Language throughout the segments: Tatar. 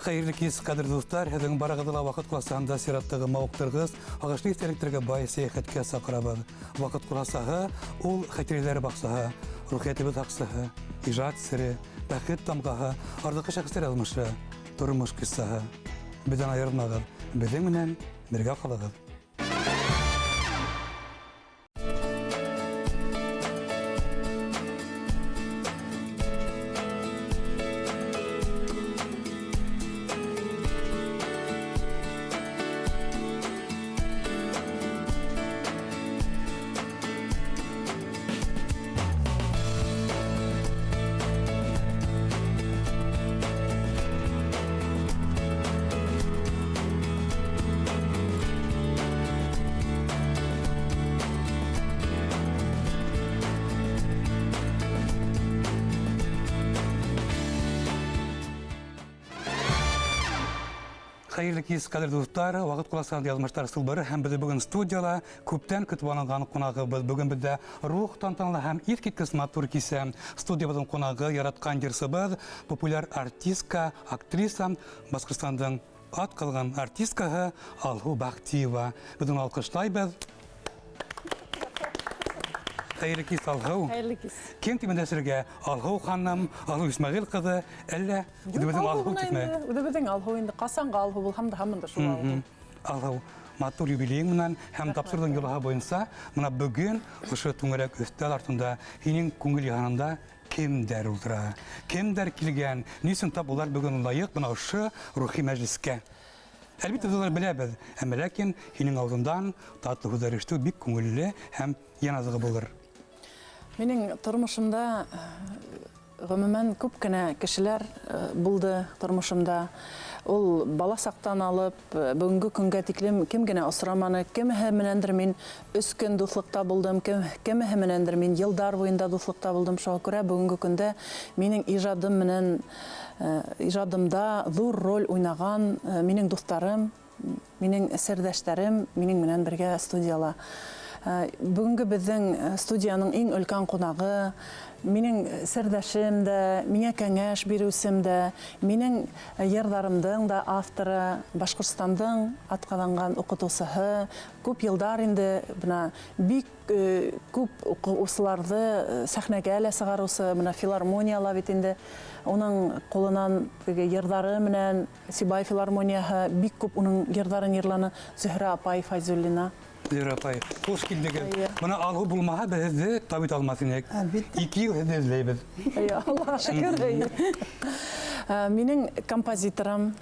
Hayırlı kez kadir dostlar, hedin barağıdıla vakit kulasağında sirattығы mağıqtırғыз, ağaçlı iftelikтерге бай саяхатке сақырабыз. Vakit kulasаğı, ol xətiriləri бақсаğı, ruhiyetimiz haqsаğı, ижат сірі, бәқет тамғаğı, ардықы шақыстар алмышы, тұрмыш кіссаğı. Бізден айырмағыз, біздің мінен бірге қалығыз. Hayırlı kez kadir dostlar, vakit kulasağında yazmışlar sılbırı, hem bizi bugün stüdiyala köpten kütüp alınған konağımız. Bugün bizde ruh tantanlı hem ilk kısmat Türkisi stüdiyamızın konağı yaratkan jirsibiz, popüler artistka, aktrisa, Başkırstan'dan at kalgan artistkağı Alhu Baktiyeva. Bizden alkışlayız. Hayırlı kez Alhu. Hayırlı kez. Kim timindesirge Alhu hanım, Alhu İsmail kızı, elle ödebizin Alhu tükme. Ödebizin Alhu indi. Qasanqa Alhu bul, hamda hamında şu Alhu. Alhu matur юбилейінен hem tapsırdığın yılağa boyunca mına bugün ışı tüngürek üstel artında hinin күңіл yanında kimler uldura, kimler kilgen, nisin tap olar bugün layık buna ışı ruhi mecliske. Elbette dolar bilebiz, ama lakin hinin ağzından tatlı huzarıştı bir küngüllü hem yanazığı bulur. Mening turmuşumda gümümen köpkene kişiler buldu turmuşumda. Ol bala saqtan alıp, bugünkü künge tiklim kim gene osramanı, kim hemenendir min üskün dostlukta buldum, kim hemenendir min yıllar boyunda dostlukta buldum. Şoğa göre bugünkü günde mening icadımda zor rol oynagan mening dostlarım, mening serdeşlerim, mening menen birge studiyala. Bugünkü bizden studiyanın en ülkan konağı, mening serdeşim de, mine kengəş birüsüm de, mening yerdarımdın da avtırı, Başkırstan'dan atqalanğan okutusuhu, köp yıllar indi buna bik köp okusulardı sahnəgə ələ sığarusu, buna filarmoniyala bitindi. Onun qolundan yerdары menen Sibay filarmoniyağı bik köp onun yerdarın yerlanı Zühra Apay Fayzullina. Zirapay, hoş geldiniz. Bana Alhu bulmaha bizi tabi almasın. 2 yıl izleyiniz. Allah'a şükür. Mening kompozitorum,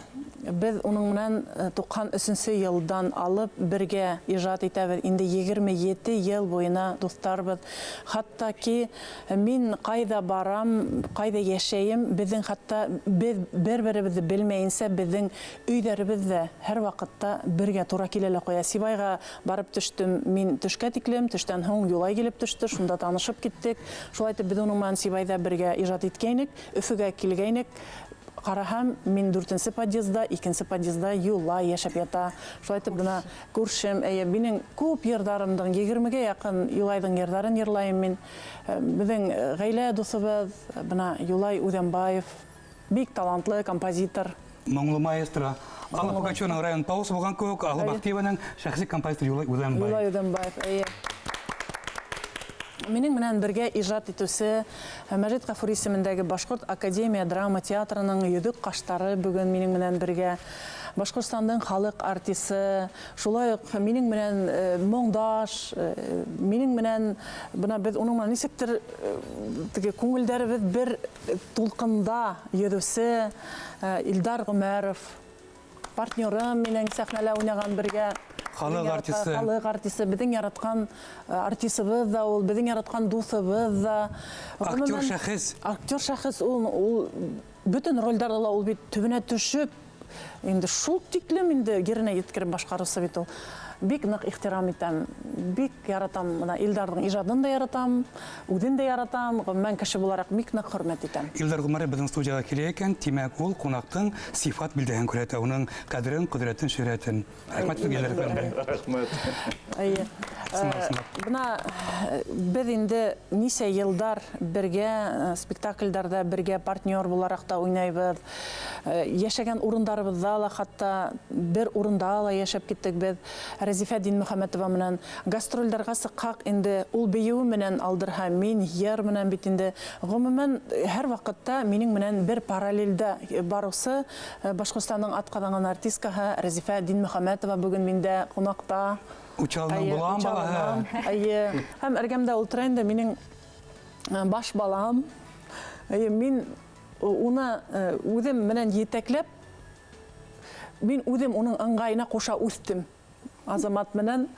biz onun bilen 93 yıldan alıp birge icad etebez. Indi 27 yıl boyuna dostarbız. Hatta ki men qayda baram, qayda yaşayım, bizin hatta bir-birimizi bilmeyinse bizin üylerimiz de her vakitte birge tura kelele koya. Sibayga barıp düştüm, men düşke tiklim, düşten hoň yolay gelip düştü, şunda tanışıp gittik. Şulaytı biz onun bilen Sibayda birge icad etkeynik, Üfüge kelgeynik. Qaraham, men 4-nji podyezdda, 2-nji podyezdda yolay yaşap yata. Şulaytı buna görüşüm, mening köp yerdarımdan 20-ge yakın yolaydyň yerdaryn yerlayım men. Bizin gaýla dostubuz, buna Yolay Udenbayev, bik talantly kompozitor. Moңlu maestro. Алла Пугачевның район паусы болған көк, Алла Бактиеваның шәхси композитор Yolay Udenbayev. Yolay Udenbayev, Mening bilen birge icad etüsi Мәҗит Гафури исемендәге Башкорт Академия драма театрының йөдүк каштары бүген минең белән бергә. Башкортстандың халык артисты, шулай ук минең белән моңдаш, минең белән бuna без уның белән нисектер теге күңелдәребез бер тулкында йөрүсе Илдар Гомәров, партнерым минең сәхнәлә уйнаган бергә. Халык артисты, безнең яраткан артистыбыз да, ул безнең яраткан дусыбыз да. Актер шәхес. Актер шәхес, ул бүтән рольләрдә ул бит төбенә төшеп, инде шул тиклем инде герне yetkirib башкарысы бит ул. бик нык ихтирам итәм, бик яратам, мына Илдарның иҗатын да яратам, үден дә яратам, мен кеше буларак бик нык хөрмәт итәм. Илдар Гумары безнең студияга килә икән, тимәк ул кунактың сифат билдәһен күрәтә, уның кадерен, кодрәтен, шөһрәтен. Рәхмәт сезгә, Рәхмәт. Әйе. Бына без инде ничә елдар бергә спектакльләрдә бергә партнер буларак та уйнайбыз. Яшәгән урындарыбызда ла, хатта бер урында ла яшәп киттек без. Разифа Динмөхәммәтова менән гастрольләргә сыккак инде ул бию менән алдырха, мин яр менән бит инде. Гомумән һәр вакытта минең менән бер параллельдә барысы Башкортстанның атказанган артисткаһы Разифа Динмөхәммәтова бүген миндә кунакта. Учалның булам балаһы. Әйе, һәм эргәмдә ултыра инде минең баш балам. Әйе, мин уны үҙем менән етәкләп, мин үҙем уның ыңғайына ҡуша үҫтем. Азамат менән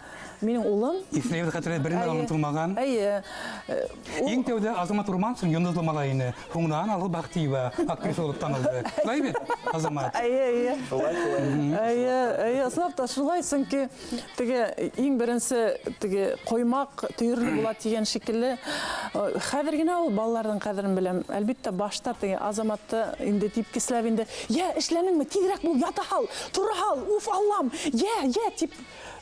минең улым. Исмәгыйль хәтере беренә онотылмаган. Әйе. Иң тәүдә Азамат Урманцев йондызлы малайны, һуңнан Алһу Бахтиева актриса булып танылды. Шулай бит, Азамат? Әйе. Әйе, ысынлап та шулай, сөнки теге иң беренсе теге ҡоймаҡ төйөрлө була тигән шикелле. Хәҙер генә ул балаларҙың ҡәҙерен беләм. Әлбиттә, башта теге Азаматты инде типкесләп инде, «Йә, эшләнеңме? Тиҙерәк бул, ята һал, тора һал, уф, Аллам! Йә!» тип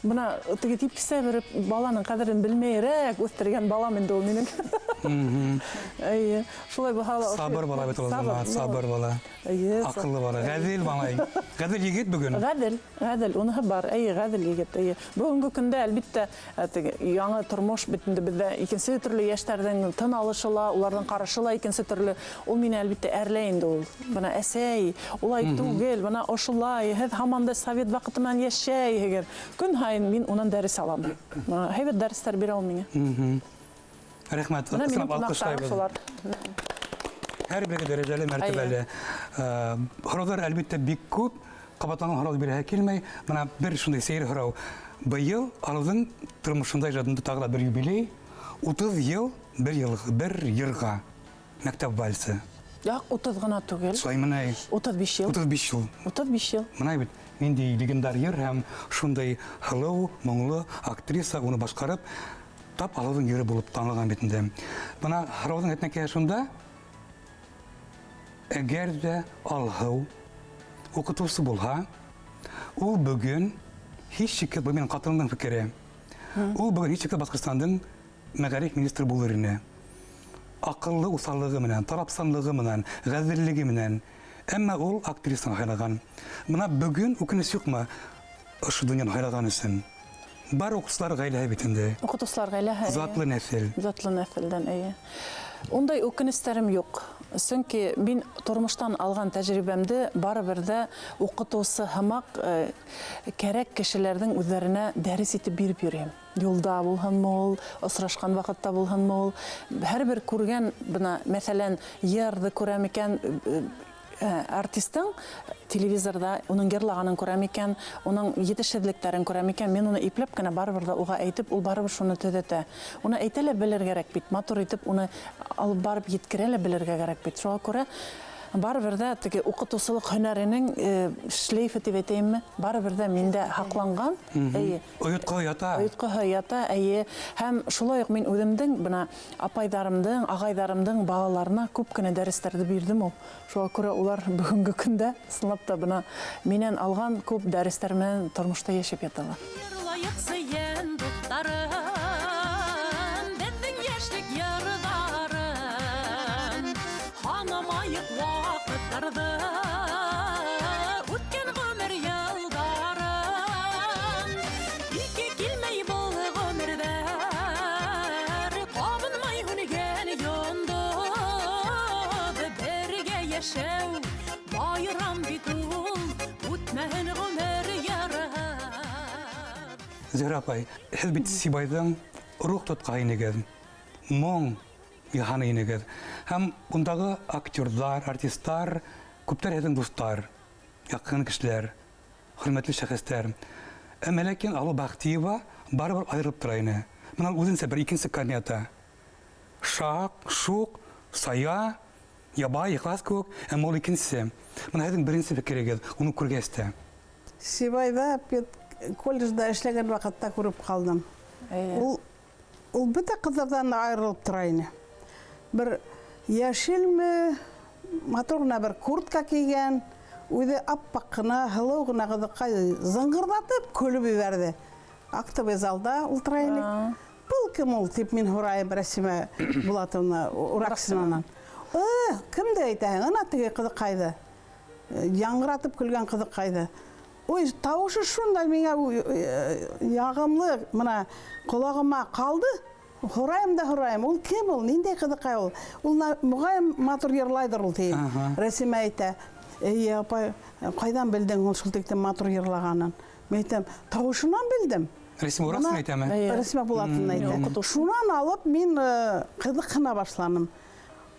бына теге типкесләп биреп, баланың ҡәҙерен белмәйерәк үҫтергән балам инде ул минең. Әйе, шулай баһала. Сабыр бала бит ул Азамат, сабыр бала. Әйе. Аҡыллы бала, ғәҙел малай. Ғәҙел егет бөгөн. Ғәҙел, уныһы бар. Әйе, ғәҙел егет. Әйе. Бөгөнгө көндә әлбиттә яңы тормош бит инде беҙҙә икенсе төрлө йәштәрҙең тын алышы ла, уларҙың ҡарашы ла икенсе төрлө. Ул мине әлбиттә әрләй инде ул. Бына әсәй, улай түгел, бына ошолай, һеҙ һаман да совет ваҡыты менән йәшәйһегеҙ. Көн һайын мин унан дәрес алам. Һәйбәт дәрестәр бирә ул миңә. Рәхмәт, Бына минең ысынлап ҡунаҡтарым алҡышлайбыҙ. шулар. Һәр бер дәрәҗәле, мәртәбәле. Һорауҙар әлбиттә бик күп. Ҡабатланған һорау бирәһе килмәй. Бына бер шундай сәйер һорау. Быйыл Алыуҙың тормошонда ижадында тағы да бер юбилей. 30 йыл, бер йырға. Мәктәп вальсы. Яҡ, 30 ғына түгел. Шулай менә 35 йыл. 35 йыл. 35 йыл. Менә бит нинди легендар йыр һәм шундай һылыу, моңлы актриса уны башҡарып, тап Алыуҙың йыры булып танылған бит инде. Бына һорауҙың әтнәкәһе шунда. Әгәр дә Алһыу уҡытыусы булһа, ул бөгөн һис шикһеҙ, был минең ҡатынымдың фекере. Ул бөгөн һис шикһеҙ Башҡортостандың мәғариф министры булыр ине. Аҡыллы уҫаллығы менән, талапсанлығы менән, ғәҙеллеге менән. Әммә ул актрисаны һайлаған. Бына бөгөн үкенес юҡмы ошо донъяны һайлаған өсөн? Бар уҡытыусылар ғаиләһе бит инде. Уҡытыусылар ғаиләһе. Затлы нәҫел. Затлы нәҫелдән, әйе. Ундай үкенестәрем юҡ. Сөнки мин тормоштан алған тәжрибәмде барыбер дә уҡытыусы һымаҡ кәрәк кешеләрҙең үҙҙәренә дәрес итеп биреп йөрөйөм. Юлда булһынмы ул, осрашҡан ваҡытта булһынмы ул. Һәр бер күргән, бына, мәҫәлән, йырҙы күрәм икән, артистың телевизорда уның йырлағанын күрәм икән, уның етешһеҙлектәрен күрәм икән, мен уны ипләп кенә барыбер да уға әйтеп, ул барыбер шуны төҙәтә. Уны әйтә лә белергә кәрәк бит, матур итеп уны алып барып еткерә лә белергә кәрәк бит. Шуға күрә барыбер дә теге уҡытыусылыҡ һөнәренең шлейфы тип әйтәйемме, барыбер дә миндә һаҡланған. Ойотҡо ята. Ойотҡоһо ята, әйе. Һәм шулай уҡ мин үҙемдең бына апайҙарымдың, ағайҙарымдың балаларына күп кенә дәрестәрҙе бирҙем ул. Шуға күрә улар бөгөнгө көндә ысынлап та бына минән алған күп дәрестәр менән тормошта йәшәп яталар. Зөһрә апай, һеҙ бит Сибайҙың рух тотҡаһы инегеҙ, моң яһаны инегеҙ. Һәм ундағы актерҙар, артистар, күптәр һеҙҙең дуҫтар, яҡын кешеләр, хөрмәтле шәхестәр. Әммә ләкин Алһыу Бахтиева барыбер айырылып тора ине. Бына үҙенсә бер икенсе карнета. Шаҡ, шуҡ, сая, ябай, ихлас кеүек, әммә ул икенсе. Бына һеҙҙең беренсе фекерегеҙ, уны күргәс тә. Сибайҙа колледжда эшләгән вакытта күреп калдым. Ул бөтә кызлардан аерылып тора иде. Бер яшелме, матур гына бер куртка кигән, үзе аппак кына, һылыу гына кызыкай зыңгырдатып көлеп ебәрде. Актовый залда ултыра иде. Был кем ул дип мин һорайм Рәсимә Булатовна Ураксинанан. Кемде әйтәһең? Ана теге кызыкайды. Яңгыратып көлгән кызыкайды. Ой, тавышы шундай миңа ягымлы, мына колагыма калды. Һорайм да һорайм. Ул кем ул? Ниндәй кызыкай ул? Ул мөгаен матур йырлайдыр ул ди. Рәсимә әйтә. Апа, кайдан белдең ул шул тиктән матур йырлаганын? Мен әйтәм, тавышынан белдем. Рәсимә Ураксина әйтәме? Рәсимә Булатовна әйтә. Шунан алып мин кызыкына башланым.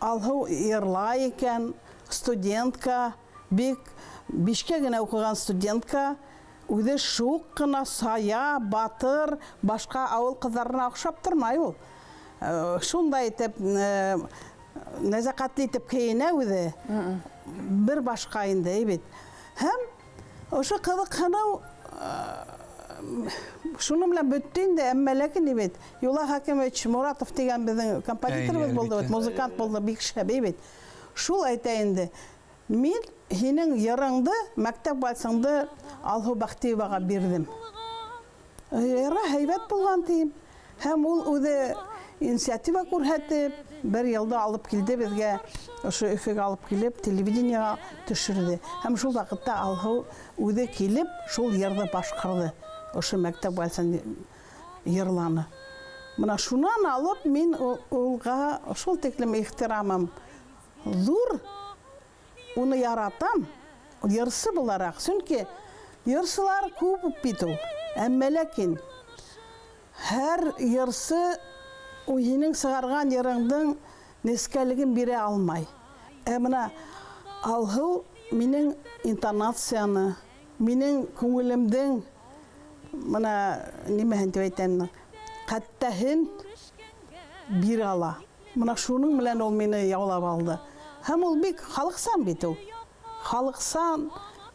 Алһу йырлай икән, студентка, бик бишкә генә укыган студентка, үзе шук кына сая, батыр, башка авыл кызларына охшап тормай ул. Шундай итеп, нәзакәтле итеп кейенә үзе. Бер башка инде бит. Һәм ошо кызыкны шуның белән бөтте инде, әмма ләкин бит Юла Хакимович Муратов дигән безнең композиторыбыз булды, музыкант булды, бик шәп бит. Шул әйтә инде. Мин һинең йырыңды, мәктәп вальсыңды Алһу Бахтиевага бирдем. Йыра һәйбәт булган тием. Һәм ул үзе инициатива күрһәтеп, бер елда алып килде безгә, ошо Өфөгә алып килеп, телевидениега төшерде. Һәм шул вакытта Алһу үзе килеп, шул йырды башкарды. Ошо мәктәп вальсын йырланы. Мына шунан алып мин улга шул тиклем ихтирамым зур. Уны яратам, йырсы буларак. Чөнки йырсылар күп бит ул. Әмма ләкин һәр йырсы уйның сыгарган йырыңдың нескәлеген бирә алмай. Менә Алһу минең интонацияны, минең күңелемдең менә нимәһен дип әйтәм, каттаһын бирә ала. Менә шуның белән ул мине яулап алды. Һәм ул бик халыксан бит ул. Халыксан,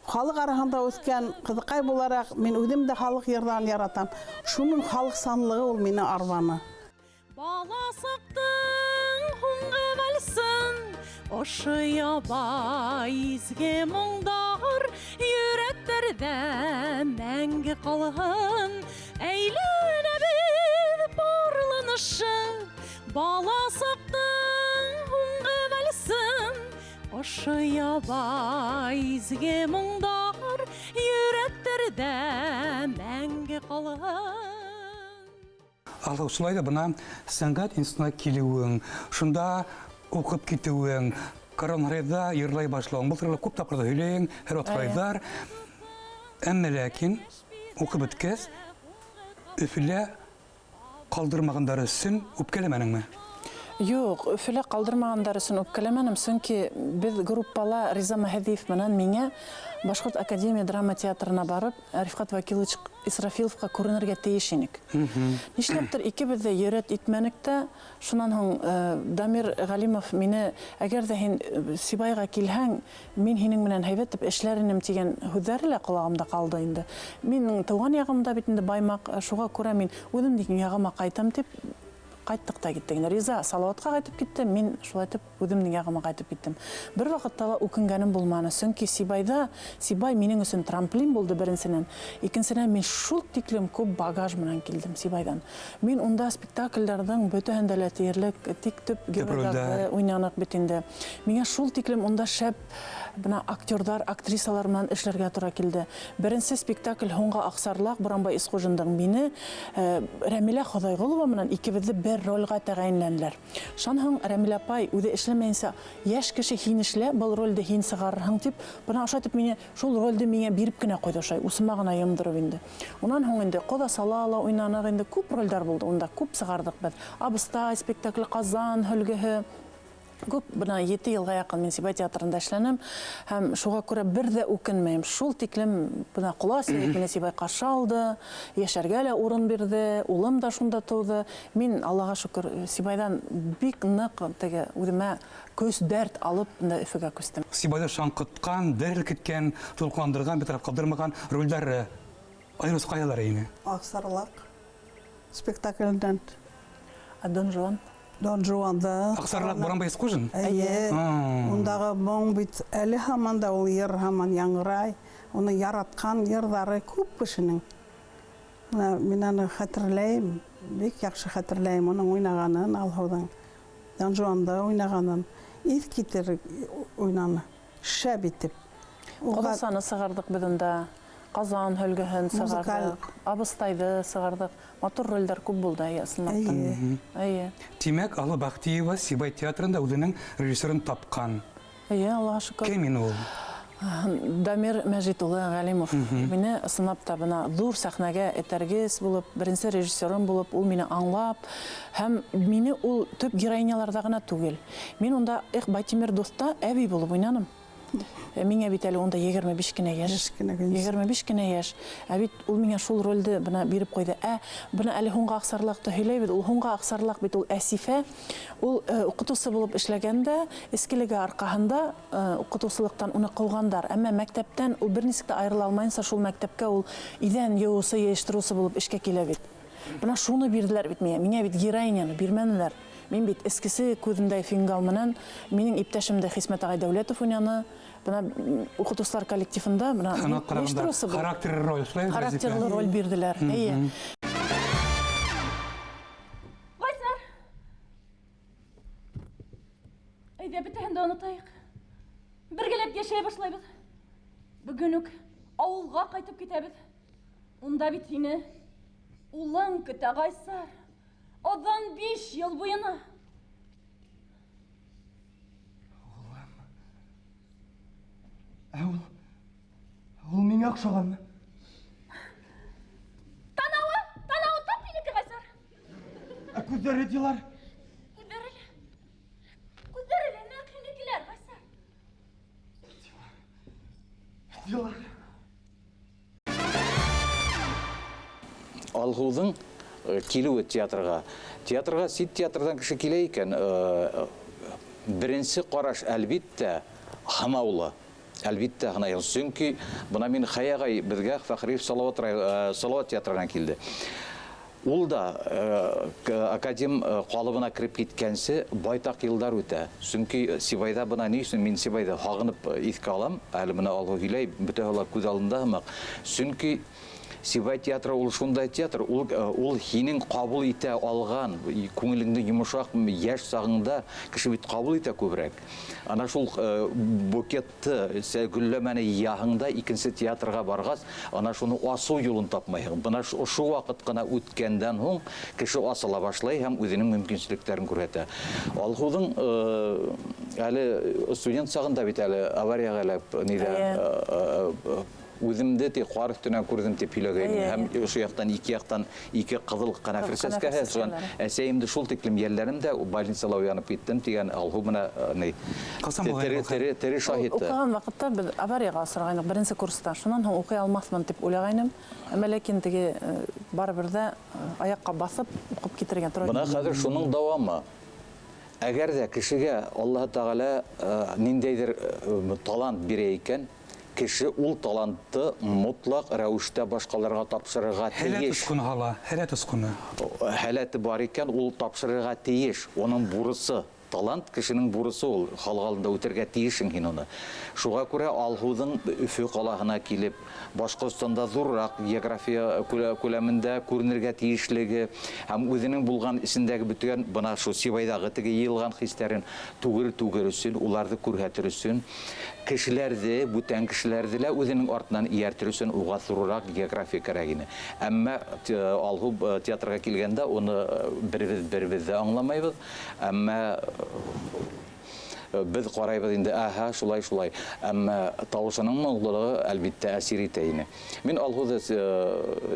халык арасында үскән кызыкай буларак мин үзем дә халык йырдан яратам. Шуның халыксанлыгы ул мине арбаны. Баласақтың хуңғы бәлсін, ошы ябай изге мұңдар, йөрәктердә мәңгі қалғын, әйләнә бит барланышы. Баласақтың хуңғы бәлсін, ошы ябай изге мұңдар, йөрәктердә мәңгі қалғын. Алһу шулай да бына сәнгать институтына килүең, шунда укып китүең, Коронарайда йырлай башлауың, был турында күп тапкырда һөйләйең, һәр вакытлар. Әмма ләкин укып беткәч, Өфөлә калдырмагандары өчен үпкәләмәнеңме? Юк, Өфөлә калдырмагандар өчен үпкәләмәнем, чөнки без группала Риза Мәһәдиев менән миңа Башкорт академия драма театрына барып, Рифкат Вакилович Исрафиловка күренергә тиеш идек. Нишләптер икебез дә йөрәт итмәнек тә, шуннан һуң Дамир Галимов мине, әгәр дә һин Сибайга килһәң, мин һинең менән һәйбәт итеп эшләренем дигән һүзләре лә колагымда калды инде. Минең туган ягымда бит инде Баймак, шуга күрә мин үзем дигән ягыма кайтам дип кайттык та киттек. Риза Салаватка кайтып китте, мин шулай итеп үземнең ягыма кайтып киттем. Бер вакытта ла үкенгәнем булманы, чөнки Сибай минең өчен трамплин булды беренчедән. Икенчедән мин шул тиклем күп багаж менән килдем Сибайдан. Мин унда спектакльләрдән бөтәһендә лә тиярлек тик төп геройларда уйнанып бит инде. Миңа шул тиклем унда шәп бына актердар, актрисалар менән эшләргә туры килде. Беренче спектакль Һуңга Аксарлак Буранбай Исхужиндың мине Рәмилә Ходайгулова менән икебезне бер рольгә тәгаенләнделәр. Шунһың Рәмилә апай үзе эшләмәенсә, яшь кеше һин эшлә, был рольдә һин сыгарырһың дип, бына аша дип мине шул рольдә миңа биреп кенә куйды шай, усыма гына йомдырып инде. Уннан һуң инде Кода Салала уйнаныр инде, күп рольләр булды, унда күп сыгардык без. Абыстай спектакль, Казан хөлгеһе. Күп бына 7 елга якын мин Сибай театрында эшләнем, һәм шуга күрә бер дә үкенмәйм. Шул тиклем бына кулас мине Сибай каршы алды, яшәргә лә урын бирде, улым да шунда туды. Мин Аллага шөкер Сибайдан бик нык теге үземә көз дәрт алып Өфөгә күстем. Сибайда шаңкыткан, дәрел киткән, тулкандырган, битараф калдырмаган рольләр Айрыс каялар ине. Аксарлак спектакльден Дон Жуан. Дон Жуанда. Аксарлак Боранбай скужын. Әйе. Ондагы моң бит әле һаман да ул йыр һаман яңгырай. Уны яраткан йырлары күп кешенең. Мин аны хәтерләйм, бик яхшы хәтерләйм уның уйнаганын, Алһуның. Дон Жуанда уйнаганын. Ис китер уйнаны. Шәп итеп. Кодасаны сыгардык бидәндә. Казан хөлгәһен сыгардык. Абыстайды сыгардык. Матур рольләр күп булды ясынлыкта. Әйе. Тимәк, Алла Бахтиева Сибай театрында үзенең режиссерын тапкан. Әйе, Аллаһка шөкер. Кем инде ул? Дамир Мәҗит улы Галимов. Мине сынап та бына зур сәхнәгә этәргез булып, беренче режиссерым булып, ул мине аңлап, һәм мине ул төп героиняларда гына түгел. Мин онда Байтимир Доста әби булып уйнаным. Миңа бит әле онда 25 кенә яшь. 25 кенә яшь. Ә бит ул миңа шул рольде бына биреп куйды. Бына әле һуңга аксарлыкта һөйләй бит. Ул һуңга аксарлык бит ул Әсифә. Ул укытучы булып эшләгәндә, эскелеге аркаһында укытучылыктан уны кылгандар. Әмма мәктәптән ул бернисек тә аерыла алмаенча шул мәктәпкә ул идән юысы, яшьтырусы булып эшкә килә бит. Бына шуны бирделәр бит миңа. Миңа бит героиняны бирмәнеләр. Мин бит эскесе күзендәй фингал менән минем иптәшем дә Хисмәт агай Дәүләтов уйнаны. Бына укытучылар коллективында бына характерлы роль эшләй. Характерлы роль бирделәр. Әйе. Гайсар! Әйдә битәһен дә онытайык. Бергәләп яшәй башлайбыз. Бүген үк авылга кайтып китәбез. Унда бит сине улың көтә, Гайсар. Одан 5 ел буена. Ул миңа охшаган. Танавы тап минеке, Гайсар. Күзләре дилар. Күзләре нәкинекеләр, Гайсар. Дилар. Алһудың килүе театрга. Театрга сит театрдан кеше килә икән, беренче караш әлбиттә ханаулы. Әлбиттә ханаул. Чөнки бuna мин Хаягай безгә Фахриев Салават театрына килде. Ул да академ калыбына кирип киткәнсе байтак елдар үтә. Чөнки Сибайда бuna ни өчен мин Сибайда хагынып искә алам, әле менә алгы һөйләй, бөтәһе күз алдында һәм. Чөнки Сибай театры ул шундай театр, ул һинең кабул итә алган, күңелеңдә йомшак яшь сагыңда кеше бит кабул итә күбрәк. Ана шул букетты, гөлләмәне яһыңда икенче театрга баргас, ана шуны асу юлын тапмайһың. Бына шу вакыт кына үткәндән һуң кеше асыла башлай һәм үзенең мөмкинчелекләрен күрһәтә. Алһудың әле студент сагында бит әле аварияга элеп нидә үземдә тик кар өстенә күрдем дип һөйләгән һәм ошо яктан ике кызыл канафир сәскә һәсән әсәемдә шул тиклем ерләремдә больницада уянып киттем дигән Алһу менә ни тере шаһит. Укыган вакытта без аварияга асыргайнык беренче курста. Шуннан һуң укый алмасмын дип уйлагайным. Әмма ләкин теге барыбер дә аякка басып укып китергә туры. Бына хәзер шуның дәвамы. Әгәр дә кешегә Аллаһ Тәгалә ниндәйдер талант бирә икән, кеше ул талантты мотлак рәвештә башкаларга тапшырырга тиеш. Һәләт ускуны. Һәләте бар икән, ул тапшырырга тиеш. Оның бурысы, талант кешенең бурысы ул. Халык алдында үтәргә тиешең һин аны. Шуңа күрә Алһудың Өфө калаһына килеп, Башкортстанда зуррак география күләмендә күренергә тиешлеге һәм үзенең булган исендәге бүтән бына шу Сибайдагы теге йыелган хисләрен түгер өчен, уларны күрһәтер өчен, кешеләрне, бүтән кешеләрне лә үзенең артыннан ияртер өчен уга зуррак география кирәк ине. Әмма Алһу театрга килгәндә уны беребез дә аңламайбыз. Әмма biz qarayбыз инде, шулай. Әмма тавышының моңлылыгы әлбиттә әсир итә ине. Мин Алһуда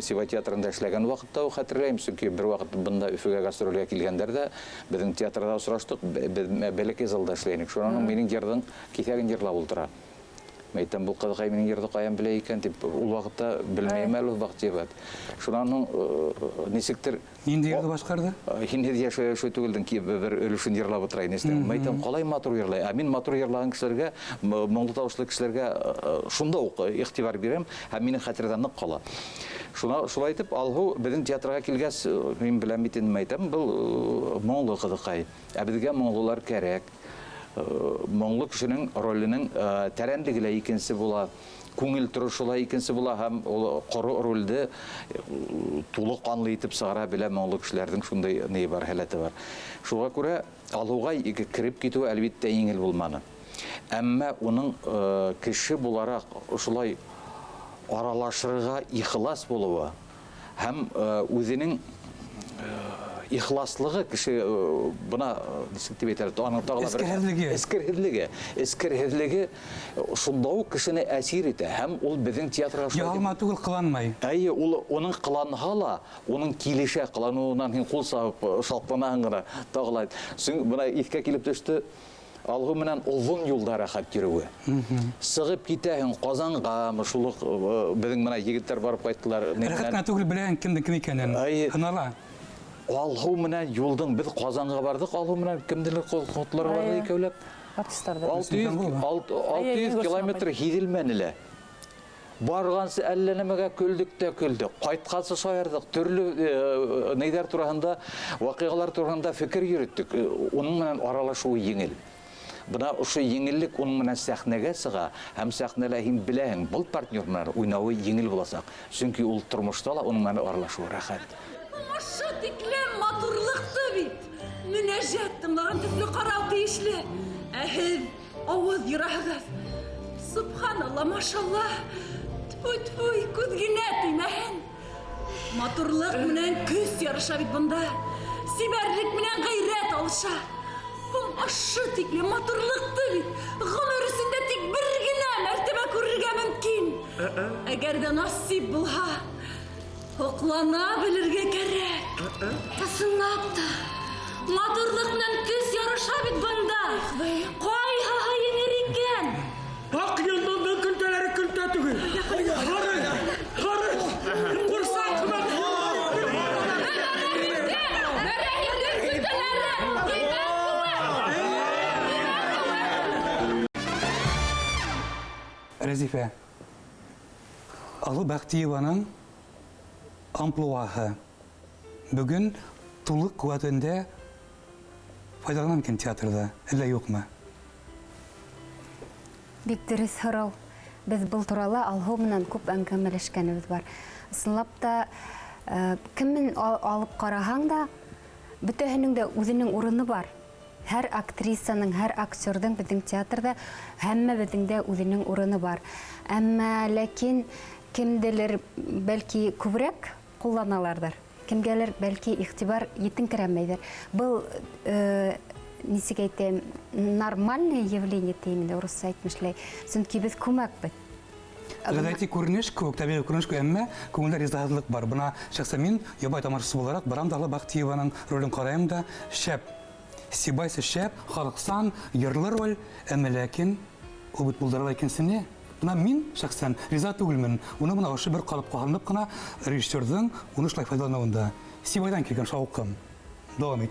Сибай театрында эшләгән вакытта хәтерләйм, чөнки бер вакыт бында Өфөгә гастрольгә килгәндәрдә безнең театрда очраштык, бәләкәй залда эшләйник. Шуның минең ярдың китәген җырлап ултыра. Мәйтәм бұл қадықай менің ерді қаян біле екен деп, ол вақытта білмеймін әлі ол вақыт жебәді. Шунаның несектер... Нинди ерді башқарды? Хинде де шой түгілдің бір өлішін ерлап отырайын естен. Мәйтәм қалай матур ерлай? Мен матур ерлаған кісілерге, мұңлы тауышлы кісілерге шунда иқтибар берем, һәм менің қатырдан нық қала. Шулай айтып, алғу біздің театрға келгәс, мен біләмейтін мәйтәм, бұл мұңлы қадықай. Әбідге мұңлылар кәрек. Мұңлы кішінің рөлінің тәрәндігілі екенсі бола, көңіл тұрышылы екенсі бола, һәм құры рөлді тулы қанлы етіп сығара біле мұңлы кішілердің шындай не бар, әлеті бар. Шуға көре алуға кіріп кету әлбетте еңіл болманы. Әмі оның кіші боларақ ұшылай аралашырға ихлас болуы, һәм өзінің ихласлығы кіші бұна іскерхедлігі шындау кішіні әсер еті, һәм ол біздің театрға Ялма түгіл қыланмай. Әйе, оның қыланғала, оның келеше қылануынан қол сағып шалқпанаған ғана тағылайды. Соң бұна итке келіп түсті, алғы менен ұзын юлдары қап керуі. Сығып кетәйін Қазанға, мұшылық біздің мұна егіттер барып қайттылар. Рәхатна түгіл біләйін кімді кім екенін. Қынала. Алғы менен юлдың біз Қазанға бардық, алғы менен кімділер қотылар барды екеулеп. 600 километр хизілменілі. Барғансы әлленемеге көлдік те көлдік. Қайтқасы шайырдық. Түрлі нейдер тұрағында, вақиғалар тұрағында фікір үйреттік. Оның менен аралашуы еңіл. Бұна ұшы еңілік оның менен сәхнеге сыға, әм сәхнеләйін біләйін, бұл партнермен ойнауы еңіл боласақ. Сүнкі ол тұрмыштала оның менен аралашуы рахат. Маша тиклем матурлықты бит. Мүнәжәттің лаған түфлі қарау тейішлі. Әхіз, ауыз ерағыз. Субханалла, машалла. Тфуй-тфуй, күзгіне түймәхен. Матурлық менен күз ярыша бит бұнда. Сибәрлік менен ғайрет алыша. Бұл ашы тиклем матурлықты бит. Ғымыр үсінде тек бір гіне мәртебе көрірге мүмкін. Әгерде насип бұлға, Оqlana bilirge kerek. Tasınaptı. Matırlıkla küs yarışa bit bunda. Koy ha yenir iken. Bak yıldan külteleri külte tügül. Karı. Kursak mı? Резифе, Alı Бақтиеваның амплуағы бүгін тулық қуатында пайдаланам екен театрда, әлі жоқ ма? Бик дұрыс сұрау. Біз бұл туралы алғы менен көп әңгімелешкеніміз бар. Сынлап та кіммен алып қараһаң да, бүтәһенең дә үзенең урыны бар. Һәр актрисаның, һәр актердің біздің театрда һәммә біздің дә үзенең урыны бар. Әмма ләкин кемделер бәлки күбрәк кулланалардар. Кемгәлер бәлки игътибар етинкерәмәйдер. Бұл нисек әйтәм, нормальное явление теймендә урысча әйтмешләй. Чөнки без күмәк бит. Гадәти күренеш күк, табигый күренеш күк, әмма күңелдә ризалык бар. Буна шәхсән мин ябай тамашасы буларак барам да Алла Бақтиеваның ролен караем да, шәп. Сибайсы шәп, халыксан, йырлы роль, әмма ләкин ул бит булдырыла икенсене. Буна мин шәхсән риза түгелмен. Уны буна ошы бер калып калынып кына режиссерның уны шулай файдалануында. Сибайдан килгән шаукым. Дәвам ит.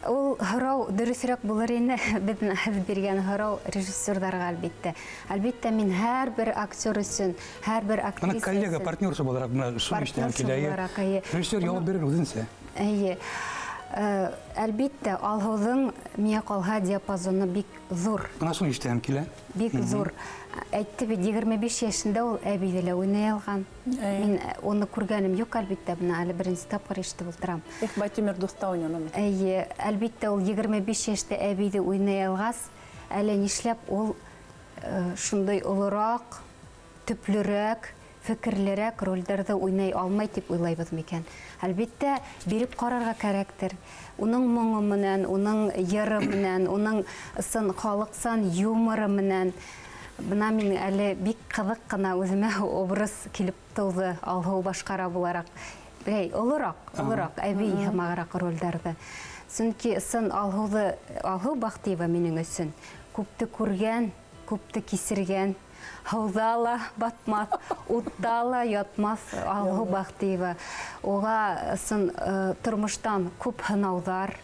Ул һорау дөресрәк булыр инде. Безнең һез биргән һорау режиссерларга әлбәттә. Әлбәттә мин һәр бер актер өчен, һәр бер актриса өчен. Коллега, партнерша буларак буна шул иштән килә. Режиссер яуап бирер үзенсә. Әйе. Әлбәттә, алһыҙың миңа калһа диапазоны бик зур. Буна шул иштән килә. Бик зур. Әйтте бит 25 яшында ул әбиҙе лә уйнай алған. Мин оны күргәнем юк, әлбәттә, буна әле беренче тапкыр ишетеп ултырам. Батимир дуста уйнаны. Әйе, әлбәттә, ул 25 яшьтә әбиҙе уйнай алғас, әле нишләп ул шундай олораҡ, төплөрәк, фекерлерәк ролдәрҙе уйнай алмай дип уйлайбыҙ микән? Әлбәттә, биреп ҡарарға кәрәктер. Уның моңо менән, уның йыры менән, уның халыҡсан юморы менән. Бына мин әле бик ҡыҙыҡ ҡына үҙемә образ килеп тыуҙы, алһыу башҡара булараҡ. Олораҡ, әбей һымағыраҡ ролдәрҙе. Сөнки алһыу Бақтиева минең өсөн күпте күргән, күпті кисерген, һауда батмас, утта ятмас Алһу Бахтиева. Оға тормыштан күп һынауҙар.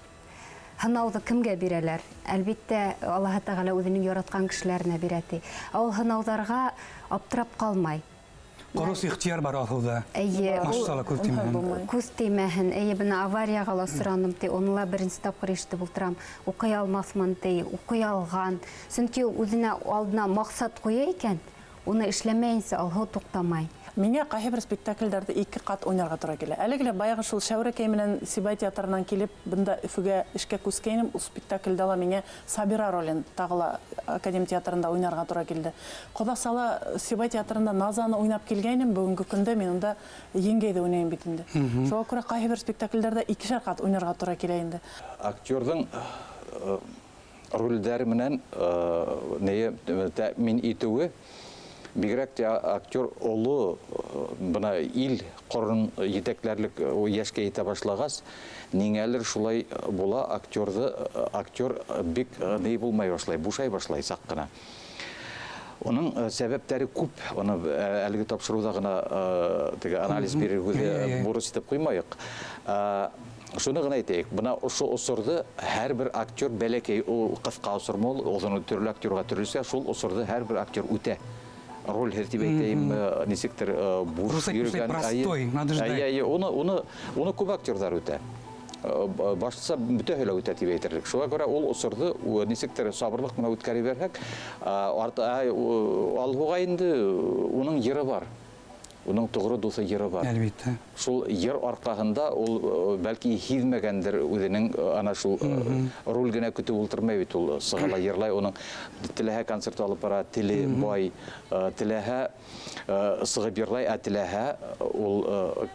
Һынауҙы кемгә бирәләр? Әлбиттә, Аллаһ Тәғәлә үҙенең яратҡан кешеләренә бирә. Ул һынауҙарға аптырап ҡалмай. Ҡорос ихтияр бар Алһыуҙа. Машсала күҙ теймәһен. Күз теймәһен. Бына аварияға ла осраным, уны ла беренсе тапҡыр ишетеп ултырам. Уҡый алмаҫмын, уҡый алған. Сөнки үҙенә алдына маҡсат ҡуя икән, уны эшләмәйенсә Алһыу туҡтамай. Миңә ҡайһы бер спектакльдәрҙе 2 ҡат уйнарға тура килә. Әлеге баяғы шул Шәүрәкәй менән Сибай театрынан килеп, бында Өфөгә эшкә күскәйнем, ул спектакльдә ла миңә Сабира ролен тағы ла Академ театрында уйнарға тура килде. Ҡоҙасала Сибай театрында Назаны уйнап килгәйнем, бүгенге көндә мин унда еңгәйҙе уйнайым бит инде. Шуға күрә ҡайһы бер спектакльдәрҙә 2 ҡат уйнарға тура килә инде. Актерҙың ролдәре менән тәьмин итеүе бигерәк тә актер олы бына ил ҡорон етәкләрлек йәшкә итә башлағас, ниңәлер шулай була, актер бик ни булмай башлай, бушай башлай саҡ ҡына. Уның сәбәптәре күп. Оны әлеге тапшырыуҙа ғына анализ бирер һүҙгә бурыс итеп ҡуймайыҡ. Шуны ғына әйтәйек, бына ошо осорҙы һәр бер актер бәләкәй, ул ҡыҫҡа осормо, ул төрлө актерға төрлөсә, шул осорҙы һәр бер актер үтә. Роль һәртип әйтәйем, нисектер буш йөрөгән. Уны күп актерҙар үтә. Башлыса бөтәһе лә үтә тип әйтерлек. Шуға күрә ул осорҙы нисектер сабырлыҡ менән үткәрә бирһәк, Алһыуға инде уның йыры бар. Уның тоғры дуҫы йыры бар. Әлбиттә. Шул йыр арҡаһында ул бәлки һиҙмәгәндер үҙенең ана шул роль генә көтөп ултырмай бит, ул сығала йырлай, уның теләһә концерт алып бара, теле бай, теләһә сығып йырлай, ә теләһә ул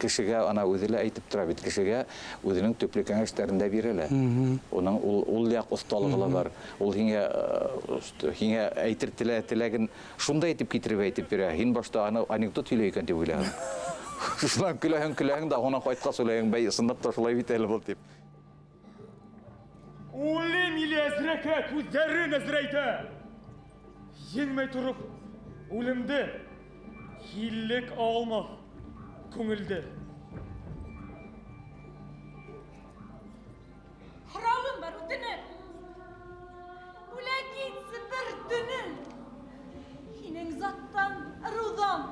кешегә ана үҙе лә әйтеп тора бит, кешегә үҙенең төплө кәңәштәрен дә бирә. Уның ул яҡ оҫталығы ла бар. Ул һиңә әйтер теләген шундай итеп китереп әйтеп бирә. Һин башта анекдот һөйләй икән дип уйлаһың. Шулай көләһең да һуңынан ҡайтҡас уйлайһың, бәй, ысынлап та шулай бит әле был тип. Үлем иле әзрәкә күҙҙәрен әзрәйтә. Еңмәй тороп, үлемде һиллек алма күңелде. Һорауым бар үтене. Үлә китсе бер төне. Һинең заттан, ырыуҙан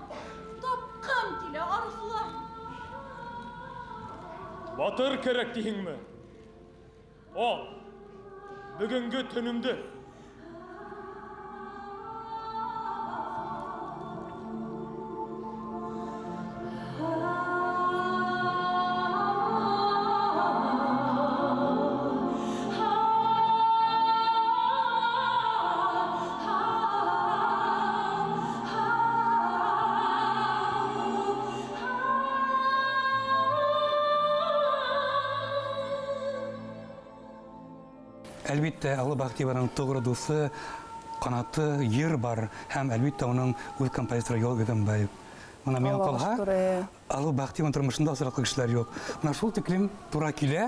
тапҡым килә арыҫлан. Батыр кәрәк тиһеңме? Ал, бөгөнгө төнөмдө. Әлбиттә, Алһыу Бахтиеваның тоғры дуҫы, ҡанаты, йыр бар, һәм әлбиттә уның үҙ композиторы Ял Өҙәнбаев. Мына миңә ҡалһа, Алһыу Бахтиеваның тормошонда осраҡлы кешеләр юҡ. Мына шул тиклем тура килә,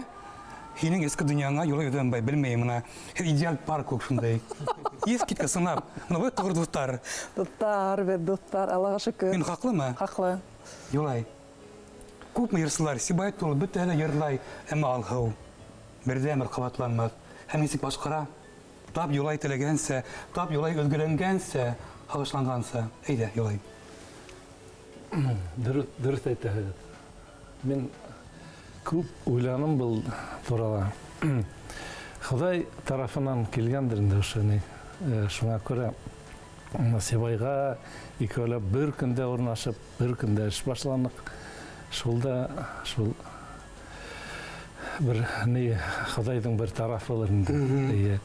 һинең эске донъяңа Ял Өҙәнбаев, белмәйем, мына идеаль пар күк шундай. Иҫ киткән сынап. Мына бит тоғры дуҫтар. Дуҫтар, Аллаға шөкөр. Мин хаҡлымы? Хаҡлы. Юлай. Күпме йырсылар, Сибай тулы бөтәһе лә йырлай, әммә Алһыу берҙән-бер ҡабатланмаҫ. Һәм нисек башҡара, тап Юлай теләгәнсә, тап Юлай өҙгөләнгәнсә, һағышланғанса. Әйҙә, Юлай. Дөрөҫ әйтәһегеҙ. Мин күп уйланым был турала. Хоҙай тарафынан килгәндер инде ошо ни. Шуңа күрә Сибайға икәүләп бер көндә урынлашып, бер көндә эш башланыҡ. Шулда шул бер ни Хоҙайҙың бер тарафылыр инде.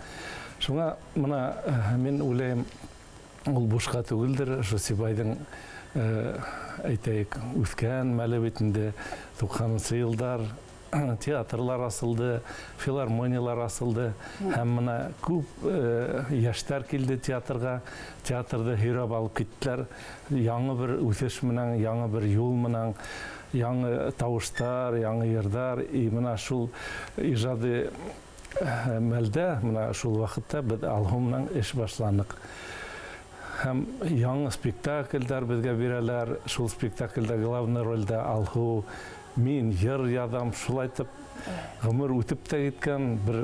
Шуңа мына мин уйлайым, ул бушҡа түгелдер, ошо Сибайҙың әйтәйек, үҫкән мәле бит инде 90-нчы йылдар театрлар асылды, филармониялар асылды, һәм мына күп йәштәр килде театрға, театрды һөйрәп алып киттеләр, яңы бер үҫеш менән, яңы бер юл менән, яңы тауыштар, яңы йырҙар, и мына шул ижады мәлдә, мына шул ваҡытта беҙ Алһыу менән эш башланыҡ. һәм яңы спектакльдәр безгә бирәләр. Шул спектакльдә главный рольдә алһу мин йыр язам, шулай итеп гомер үтеп тә киткән бер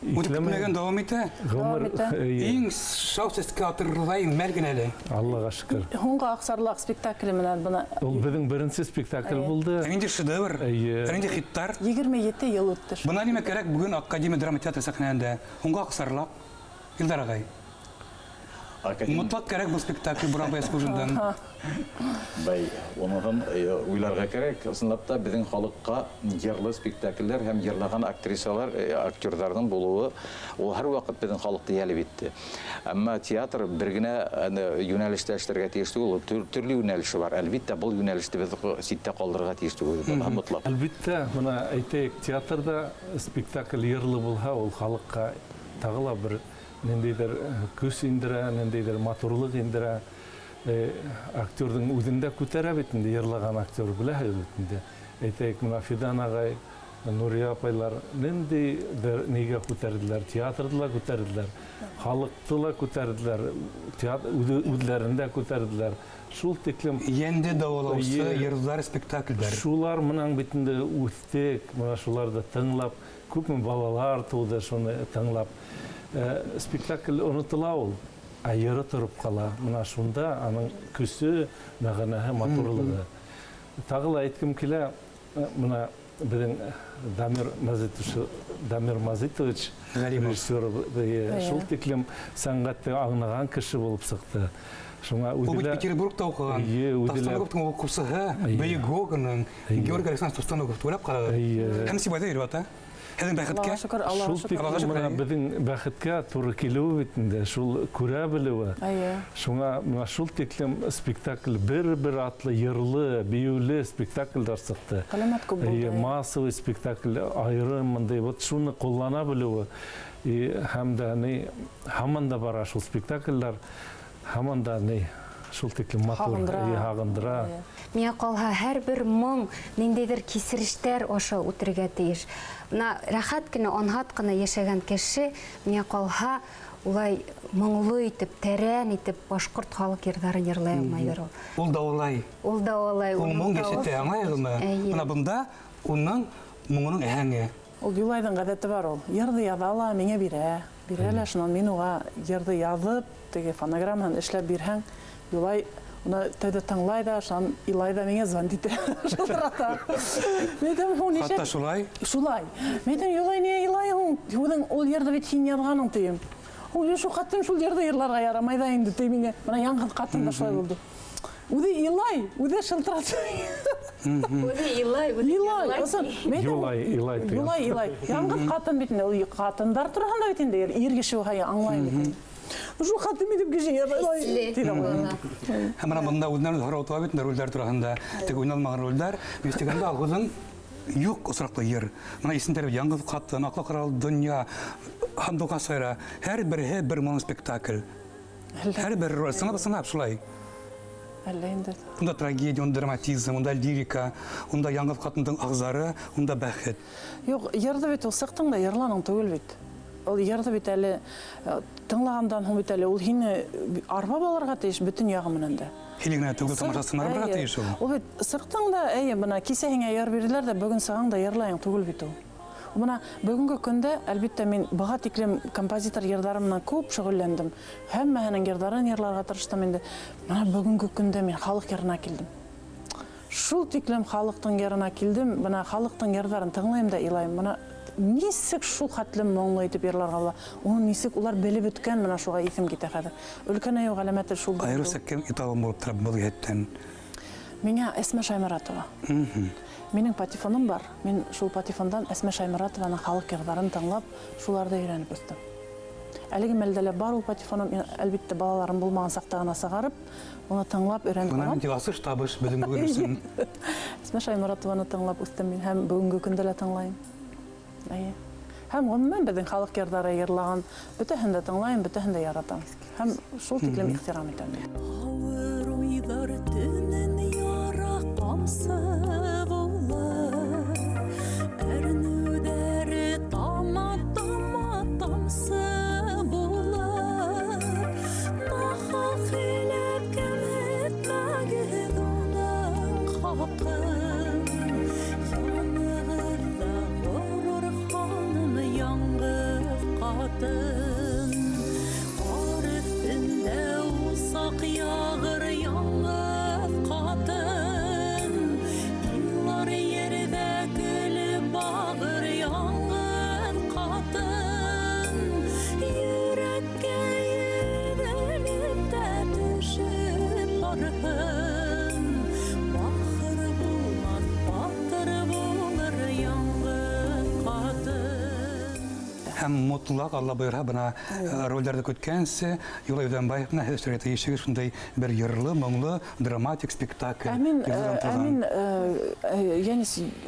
Үтіп күтмеген давам ите. гомер Иң шау сәскә атырырдай мәрген әле. Аллаға шөкер. Һуңғы Аксарлак спектакле менән бына Ул безнең беренче спектакль булды. Инде шедевр, Әйе. инде хиттар. 27 ел үтте. Бына нимә кәрәк бүген Академия драма театры сәхнәһендә. Һуңга Аксарлак. Илдар агай. Мутлак кәрәк бу спектакль Буранбай служындан. Бай, оныгын уйларга кирәк. Ысынлап та безнең халыкка йырлы спектакльләр һәм йырлаган актрисалар, актерларның булуы ул һәр вакыт безнең халыкты ялып итте. Әмма театр бер генә юнәлештә эшләргә тиеш түгел, төрле юнәлеше бар. Әлбәттә, бу юнәлеште без ситтә калдырырга тиеш түгел. Мутлак. Әлбәттә, моны әйтәйек, театрда спектакль йырлы булһа, ул халыкка тагыла бер ниндидер көс индерә, ниндидер матурлык индерә. Актердің үҙендә күтәрә бит инде, йырлаган актер беләһегез бит инде. Әйтәйек, мына Фидан агай, Нурия апайлар ниндидер нигә күтәрделәр, театрды ла күтәрделәр, халыкты ла күтәрделәр, үҙләрендә күтәрделәр. Шул тиклем Йәнде давалаусы йырлар спектакльләр. шулар менән бит инде үстек, менә шуларда тыңлап, күпме балалар туды шуны тыңлап. Спектакль онытыла ул. Айыры торып кала. Мына шунда аның көсө, мәгънәһе, матурлыгы. Тагы ла әйткем килә, мына безнең Дамир Мазитович режиссер шул тиклем сәнгатьтә аңлаган кеше булып сыкты. Шуңа Ул бит үҙелә Петербургта укыган. Тастаноговтың укучысы, Бәйек Гоганның, Георгий Александрович Тастаногов уйлап калды. Һәм Сибайда йөрөп ата. Һәм бәхеткә. Шөкер, Аллаһ шул шөкер. тиклем мына безнең бәхеткә туры килү бит инде, шул күрә белүе. Шуңа мына шул тиклем спектакль бер атлы, йырлы, биюле спектакльдәр сыкты. Каләмәт күп булды. Массовый спектакль айрым мындай, вот шуны куллана белүе. Һәм дә һаман да бара шул спектакльләр, һаман да шул тиклем матур, һагындыра. Миңа калһа һәр бер моң ниндидер кисерештәр аша үтергә тиеш. Мына рәхәт кенә, анһат кына яшәгән кеше миңа калһа улай моңлы итеп, тәрән итеп башкорт халык йырдарын йырлай алмайдыр ул. Ул да улай. Ул да алай. Ул моң яшәтә, аңлайһыңмы? Мына бунда уның моңының әһәңе. Ул Юлайдың гадәте бар ул. Йырды яҙа ла, миңә бирә. Бирәләр, шунан мин уға йырды яҙып, теге фонограммаһын эшләп бирһәң, Юлай уны тәүҙә тыңлай да, шунан илай да миңә звонит итә, шылтырата. Хатта шулай. Шулай. Мен әйтәм, Юлай, не илайһың? Үҙең ул йырды бит һин яҙғаның, тием. Ул шул ҡатын шул йырды йырларға ярамай да инде, ти миңә. Мына яңғыҙ ҡатын да шулай булды. Үҙе илай, үҙе шылтырата. Үҙе илай. Юлай. Яңғыҙ ҡатын бит инде, ул ҡатындар тураһында бит инде, ир кеше уға аңлай бит. Шул ҡатын бит кеше ярамай. Һәм мына бында үҙенән һорау туа бит ролдәр тураһында. Теге уйналмаған ролдәр, бистегәндә алғыҙын юҡ осраҡлы йыр. Мына исемдәр яңғыҙ ҡатын, аҡлы ҡарал донъя, һандуға сайра. Һәр береһе бер моноспектакль. Һәр бер роль сынап шулай. Әллә инде. Унда трагедия, унда драматизм, унда лирика, унда яңғыҙ ҡатындың ағзары, унда бәхет. Юҡ, йырды бит ул сыҡтың да йырланың түгел бит. Ул йырды бит әле тыңлағандан һуң бит әле ул һине арбап алырға тейеш бөтөн яғы менән дә. Һиле генә түгел, тамашасына барырға тейеш ул. Ул бит сыҡтың да, бына кисә һиңә йыр бирҙеләр дә, бөгөн сығаң да йырлайың түгел бит ул. Бына бөгөнгө көндә, әлбиттә, мин быға тиклем композитор йырҙары менән күп шөғөлләндем. Һәммәһенең йырҙарын йырларға тырыштым инде. Бына бөгөнгө көндә мин халыҡ йырына килдем. Шул тиклем халыҡтың йырына килдем, бына халыҡтың йырҙарын тыңлайым да илайым. Бына нисек шул хәтлем моңлы итеп йырларға була. Уны нисек улар белеп бөткән, менә шуға иҫем китә хәҙер. Өлкән айыу ғәләмәте шул. Айырыуса кем итабы булып тора был йәттән? Миңә Әсмә Шайморатова. Минең патефоным бар. Мин шул патефондан Әсмә Шайморатованың халыҡ йырҙарын тыңлап, шуларҙы өйрәнеп үҫтем. Әлеге мәлдә бар ул патефоным, әлбиттә, балаларым булмаған саҡта ғына сығарып, уны тыңлап өйрәнеп Бына алам. асыш табыш беҙҙең бүген өсөн. Әсмә Шайморатованы тыңлап үҫтем мин, һәм бөгөнгө көндә лә тыңлайым. Һәм ғөмүмән беҙҙең халыҡ йырҙары йырлаған, бөтәһен дә тыңлайым, бөтәһен дә яратам. Һәм шул тиклем ихтирам итәм. Ауыр уйҙар төнөн яра ҡамсы булыр, әрнеүҙәре тама тамсы булыр. Yanığında vurur hanım yangız kadın. Kar üstünde usak yağır yangız kadın. Yıllar yerde gülü bağır yangız kadın. Yürekке yüvenip de düşüp barhın. Bahır bulmaz batır bulur yangız kadın. Hem mutluluk Allah buyurha bana rollerde kötkense Yola Ödenbayev bana her sürede yeşil şunday bir yırlı, mınglı, dramatik spektakl. Әмин, yani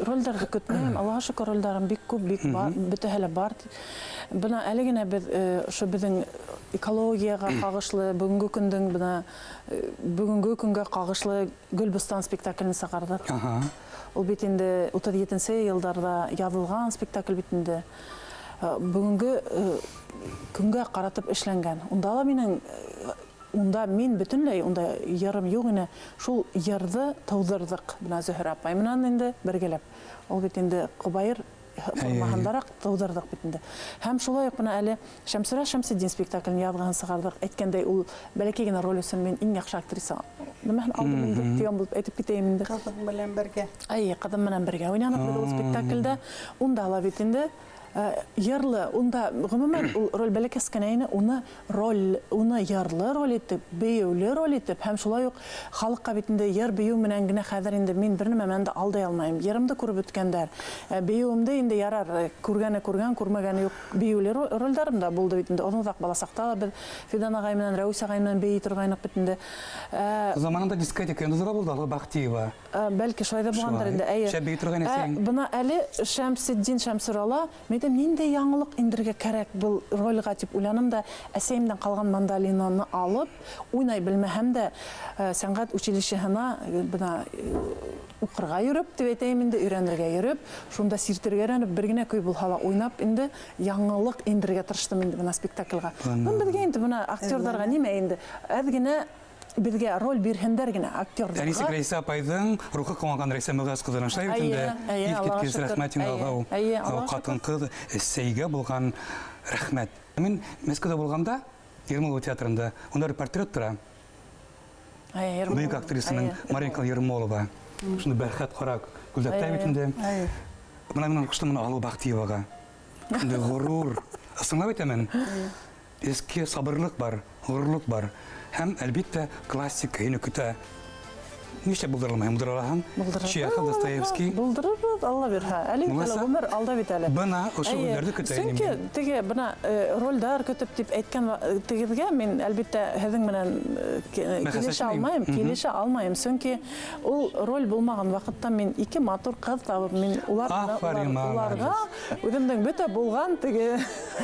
rollerde kötmeyim. Allah'a şükür rollerim bik köp, bik var, bütün hele бар. Buna әлегенә biz şu bizim ekologiyaga кагышлы бүгенге көндең бuna бүгенге көнгә кагышлы Гөлбустан спектаклен сакардык. Ул бит инде 37 елларда язылган спектакль бит инде. Бүгенге көнгә каратып эшләнгән. Унда мен бүтүнләй унда ярым юк ине. Шул ярды тудырдык бuna Зөһрә апай менән инде бергәләп. Ул бит инде Кубайыр формаһындарак тудырдык бит инде. Һәм шулай ук бuna әле Шәмсүрә Шәмсетдин спектаклен язган сыгардык. Әйткәндәй ул бәләкәй генә роль өчен мин иң яхшы актриса. Нимәне алдым инде тиям булып әйтеп китәем инде. Кызым белән бергә. Кадым менән бергә уйнанып ул спектакльдә. Унда ала бит инде ярлы, унда гомумән ул роль бәләкәс кенә ине, уны ярлы роль итеп, бейеүле роль итеп, һәм шулай ук халыкка бит инде яр бейеү менән генә хәзер инде мин бер нәмәне дә алдай алмыйм. Ярымды күреп үткәндәр. Бейеүемдә инде ярар, күргәне күргән, күрмәгәне юк. Бейеүле рольләрем дә булды бит инде. Озак баласакта без Фидан агай менән Рәүс агай менән бейи торгайнык бит инде. Заманында дискотека индузра булды, Алла Бахтиева. Бәлки шулай да булгандыр инде. Шәп бейи торган әсәң. Бына әле Шәмсетдин Шәмсүрала ниндәй яңалык индергә кәрәк был рольгә дип уйланым да, әсәемдән калган мандолинаны алып, уйнай белмәһәм дә сәнгать училищеһына бына укырга йөреп, дип әйтәм инде, өйрәнергә йөреп, шунда сиртергә өйрәнеп, бер генә көй булһа уйнап инде яңалык индергә тырыштым инде бына спектакльгә. Бу безгә инде бына актерларга нимә инде, әз генә безгә роль бирһендер генә актерларга. Әнисе Рәйсә апайдың рухы куанган Рәйсә Мөгәз кызының шулай бит инде. Илкиткез рәхмәтин алгау. Катын кыз сәйгә булган рәхмәт. Мин Мәскәүдә булганда, Ермолова театрында, унда портрет тора. Бөек актрисаның Маринка Ермолова. Шуны бәрхәт карак күлдәктә бит инде. Менә мен куштым Алла Бахтиевага. Инде горур. Асыңлап әйтәмен. Эске сабырлык бар, горурлык бар. Һәм әлбиттә классик көйне көтә. Нишләп булдырылмый? Булдырылаһың. Чехов, Достоевский. Булдырыр, Алла бирһә. Әле гомер алда бит әле. Бына ошо рольләрне көтә инде. Чөнки теге бына рольдәр көтеп дип әйткән тегегә мин әлбиттә һеҙҙең менән килешә алмайым. Чөнки ул роль булмаган вакытта мин ике матур кыз табып, мин уларга үземнең бөтә булган теге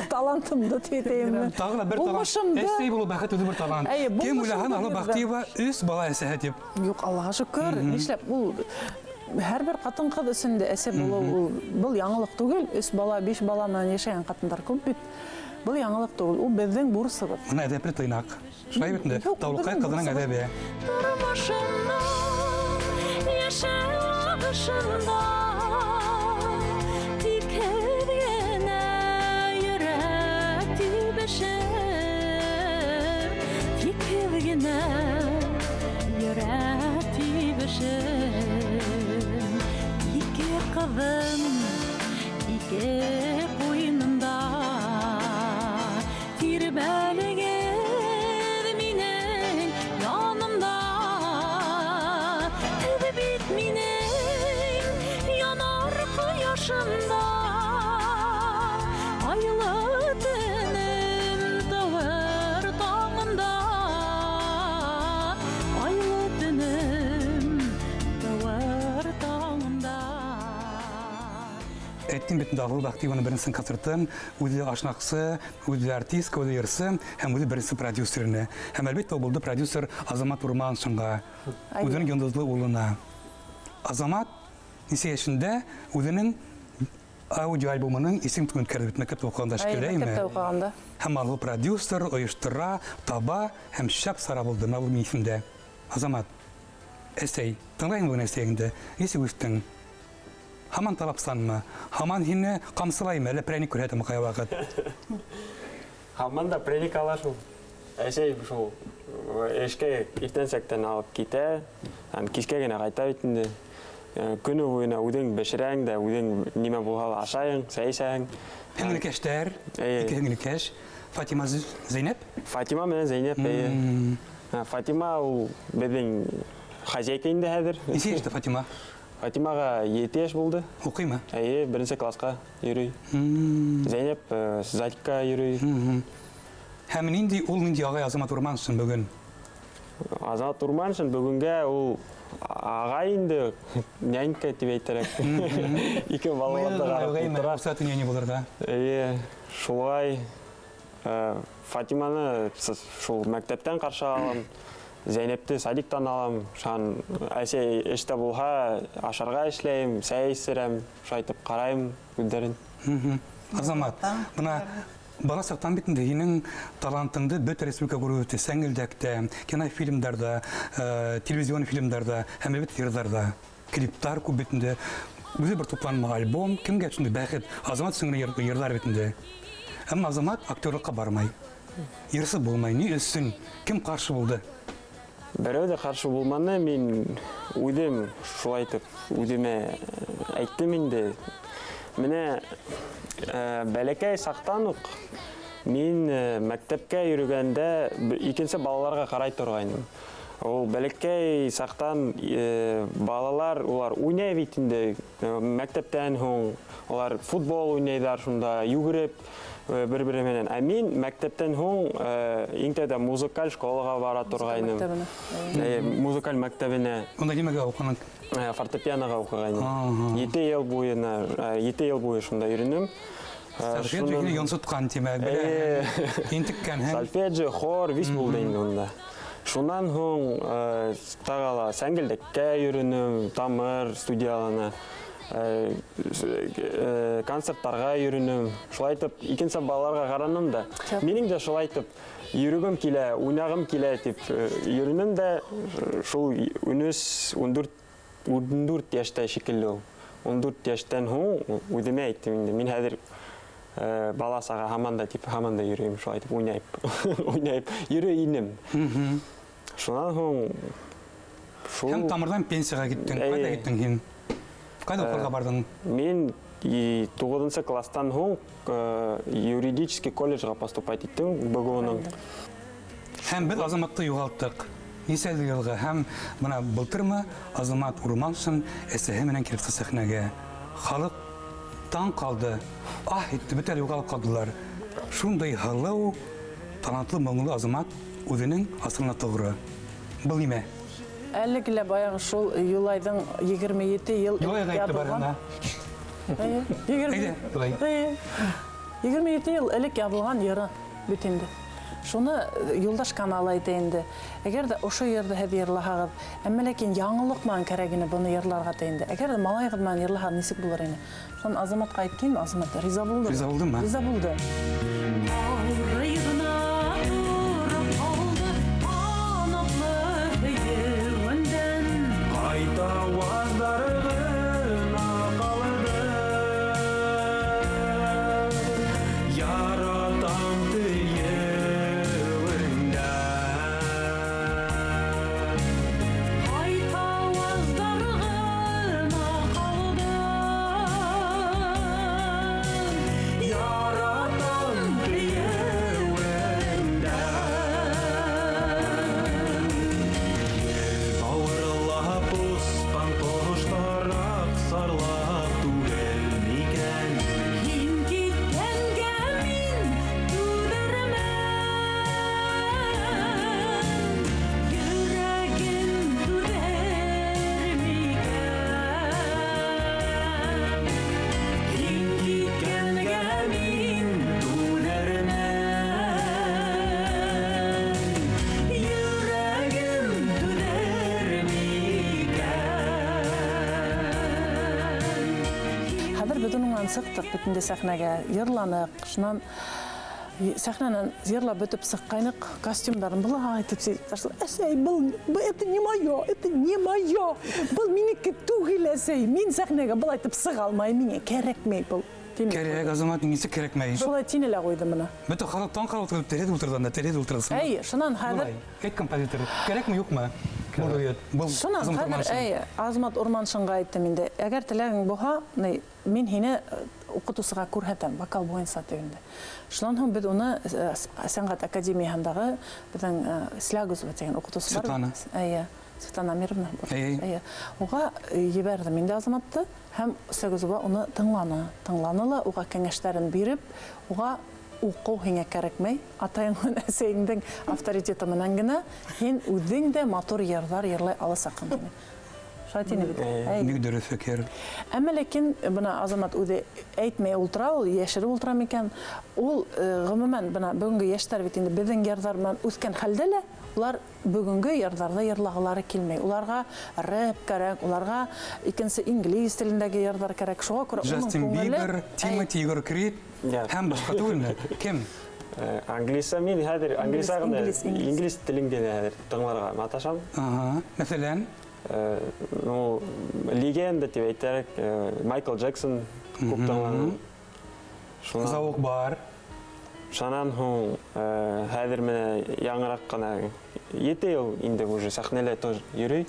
талантымды тетәйем. Тагына бер талант. Әсәй булу бәхет үзе бер талант. Кем уйлаган Алла Бахтиева үз бала әсәһе дип. Юк, Аллаһа шөкөр. Нишләп ул һәрбер катын-кыз өчен дә әсә булу бул яңалык түгел. 3 бала, 5 бала менән яшәгән катындар күп бит. Бул яңалык түгел. Ул безнең бурысыбыз. Менә әдәпле тыйнак. Шулай бит инде. Тавлыкай кызының әдәбе. Тормышымда яшәгәшендә тик һәргенә йөрәк тибеше тик һәргенә йөрәк тибеше ике кызым ике куйнымда тирбәлегез минең янымда теге бит минең янар кояшымда айлы төнем тәвәр таңымда айлы төнем тәвәр таңымда. Әйттем бит инде Алла Бахтиеваның беренче концертын, үзе ашнаксы, үзе артистка, үзе йырсы, һәм үзе беренче продюсерны. Һәм әлбәттә булды продюсер Азамат Урмановга, үзенең йондызлы улына. Азамат нисә яшендә үзенең аудио альбомының исем түгел кертеп мәктәптә укыганда шикелләйме? Һәм алу продюсер оештыра, таба һәм шәп сара булды ул мифендә. Азамат, Әсей, тыңлайын бүгін әсейіңді. Несі өстің? Хаман талапсанмы? Хаман хинне қамсылаймы? Әлі прәник көрәтімі қай вақыт? Хаман да прәник алашым. Әсей шул эшке иртен сәктен алып ките, кишке генә кайта битинде. Күні бойына үдең бешерәң дә, үдең ниме булһа ашайың, сәйсәң. Һеңлекәштәр, ике һеңлекәш. Фатима Зейнәп? Фатима менән Зейнәп. Фатима ул безнең хозяйка инде хәзер. Нисә яшьтә Фатима? Фатимага 7 яшь булды. Укыймы? Беренче класска йөрөй. Зейнәп садикка йөрөй. Һәм нинди ул нинди агай Азамат Урманшин бүгін? Азамат Урманшин бүгенгә ул агай инде нянька дип әйтәрәк. Ике балаларда Агай сатын яни булырга. Шулай Фатиманы шул мәктәптән каршы алам. Зейнепті садиктан алам. Шан әсей эштә булһа ашарга эшләйм, сәй исерәм, шайтып карайм күздәрен. Азамат, бuna бала сақтан битінде һинең талантыңды бөт республика күрүте сәңгелдәктә, кинофильмдарда, телевизион фильмдарда, һәм бит йырдарда, клиптар күп битендә үзе бер тупланма альбом, кемгә шундый бәхет, Азамат сеңгеле йырлар битендә. Әмма Азамат актерлыкка бармай. Йырсы булмай, ни өсөн? Кем каршы булды? Берәү дә каршы булманы, мин үдем шулайтып, үдемә әйттем инде. Менә бәләкәй сақтан ук мин мәктәпкә йөргәндә икенче балаларга карай торгайным. Ул бәләкәй сақтан балалар улар уйнай бит инде. Мәктәптән һуң улар футбол уйнайдар шунда, йөгереп бер-бире менән. Ә мин мәктәптән һуң иң тәүдә музыкаль школага бара торгайным. Музыкаль мәктәбенә. Онда нимәгә укыган? Фортепианоға укыгайным. 7 ел буе шунда йөрөнөм. Сольфеджио йонсыткан тимәк. Интеккән һәм сольфеджио, хор, вис булды инде унда. Шуннан һуң тагала сәңгелдәккә йөрөнөм, тамыр студиялана. Концерттарга йөрөнөм. Шулайтып икенче балаларга караным да. Минең дә шулайтып йөрүгем килә, уйнагым килә дип йөрөнөм дә шул 14 яшьтә шикелле ул. 14 яшьтән һуң үдемә әйттем инде. Мин хәзер бала сага һаман да йөрөйм, шулайтып уйнайып йөрөйнем. Шуннан һуң һәм тамырдан пенсияга киттең. Кайда киттең һин? Кайда укырга бардың? Мин 9 класстан һуң юридический колледжга поступать иттем БГУның. Һәм без Азаматты югалттык. Нисәле елга һәм менә былтырмы Азамат Урманшин әсәһе менән килеп сәхнәгә. Халык таң калды. Итте бөтәл югалып калдылар. Шундай һылыу, талантлы моңлы Азамат үзенең асылына тугры. Бу нимә? Әлегелә баягы шул Юлайдың 27 ел Юлайга әйтте барганда. 27 ел элек ябылган йыры бит инде. Шуны Юлдаш каналы әйтә инде. Әгәр дә ошо йырды һәз йырлаһагыз, әмма ләкин яңалык менән кирәгене буны йырларга тәенде. Әгәр дә малайгыз менән йырлаһагыз нисек булыр ине? Шуны Азаматка әйттем, Азамат риза булды. Риза булдымы? Риза булды. Сыктык битинде сәхнәгә йырланык. Шуннан сәхнәнән зерлап бөтеп сыққайнық, костюмдарын бұлай айтып сөйтіп, әсәй, это не мое, бұл менікі түгел әсәй, мен сәхнәге бұл айтып сыға алмай, мене керекмей бұл. Керек азамат несі керекмей. Солай тенелі қойды мұны. Бөті халық таң қарап тұрып, тереді ұлтырдың. Әй, шынан хәдір. Кәк композитор, керек ме, yok mu? Шынан хәдір, Азамат Орманшынға айтты менде. Әгер тіләгің бұға, мен хені оқытусыға көрхәтем, вокал бойынса тегінде. Шынан хым біз оны Сәнғат академиясындағы біздің Слягузова деген оқытусы бар. Светлана Амировна. Оға ебәрді менде Азаматты, һәм Слягузова оны тыңланылы, оға кәңештәрін беріп, оға оқу хеңе кәрекмей, атайыңын әсейіңдің авторитеті мінен гіне, хен үдің де матур ердар ерлай алысақын деме. Шайтені бит. Нигдері фекер. Әмі лекен, бұна Азамат үді әйтмей ұлтыра, ол ешірі ұлтыра мекен, ол ғымымен бүгінгі ештер бетінде біздің ердармен өткен хәлделі, олар бүгінгі ердарда ерлағылары келмей. Оларға рэп кәрек, оларға икенсі инглиз тіліндегі ердар кәрек. Шоға көрі оның Джастин көңілі... Бибер, Тимоти Игор Крид, һәм башқа түгілі. Кем? Англиса мен хәдір, инглиз тілінде хәдір тыңларға маташам. Мәселен? Легенда деп айтарық, Майкл Джексон көп тыңлаған. Зауық бар. Шанан хұн хәдір мені яңырақ қана ете ел енді уже сахнеле тоже жүрей.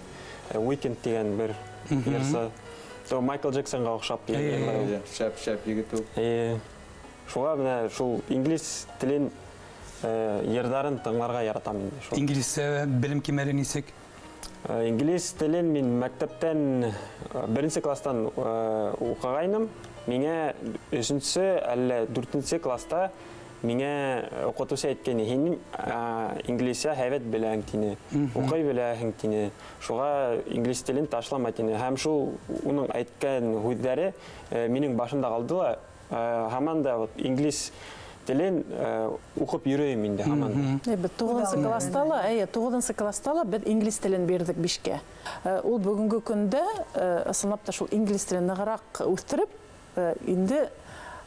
Weekend деген бір ерсі. Майкл Джексонға оқшап. Шәп егіту. Шуға мені шул инглиз тілін ердарын тыңларға яратамын. İngilizce білім кемелі несек? İngiliz тілін мен мәктептен бірінші кластан оқығайным. Мене үшінші әлі 4-ші класста мене оқытушы әйткені, хенің инглизия әвет біләң тені, оқай біләң тені. Шуға инглиз тілін ташламай тені. Хәм шу оның әйткен хүддәрі менің башымда қалдыла. Хаманда инглиз тілін оқып үйрейм менде хаманда. 9-шы кластала біз инглиз тілін бердік бішке. Ол бүгінгі күнде ысынапта шул инглиз тілін нығырақ өстіріп, енді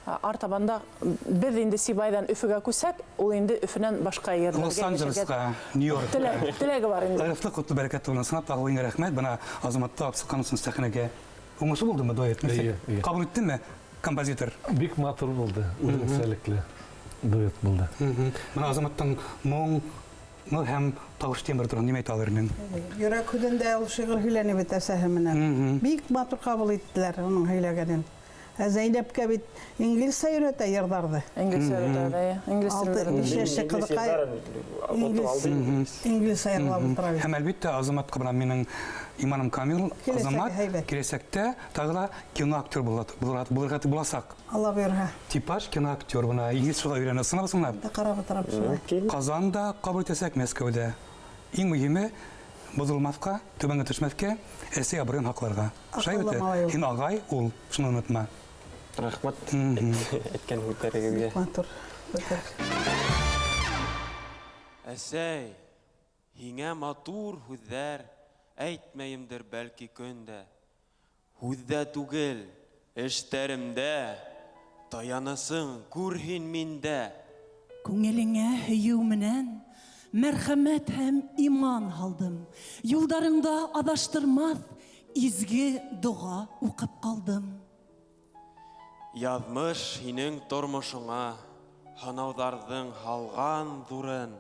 артабанда біз енді Сибайдан Үфіге көсәк, ол енді Үфінен башқа ерлерге... Лос-Анджелесқа, Нью-Йорк. Тілегі бар енді. Лайықты құтты бәрекетті болын сынап тағылыңа рәхмет. Бұна Азаматты апсыққанысың сәхінеге. Оңысы болды ма, дуэт? Қабыл етті ме, композитор? Бик матур болды, өзгөчөлүклүү дуэт болды. Бұна Азаматтың мұң һәм тауыш темір тұрған немей талырының. Йөрәк хүдінде ол шығыр хиләне бет әсәһіменен. Бик матур қабыл еттілер оның хиләгәден. Зәйнәпкә бит инглиз сайрата ярдарды. İngiliz öğretmeni, İngiliz İngiliz sayırla buldurar. Hem elbette Azamat Kabran menin imanım kamil. Azamat keresekte tağla kino aktör bulasak. Allah buyurha. Tipaj kino aktör buna İngiliz şola öğrenen sınavsınlar. Qarab taraf şolay. Kazanda kabul etsek Moskvada. En mühimi bozulmazqa, töbenge düşmezke, ese abırın haklarga. Şayıbıtı, hin ağay ol, şunu unutma. Рахмат әйткен хүлдәрегеге. Әсәй, һиңә матур һүҙҙәр әйтмәйемдер бәлки көндә. Һүҙҙә түгел, эштәремдә, таянысың күр һин миндә. Күңелеңә һөйөү менән мәрхәмәт һәм иман һалдым. Юлдарыңда адаштырмаҫ изге дуға уҡып ҡалдым. Яҙмыш һинең тормошоңа, һынауҙарҙың һалған ҙурын.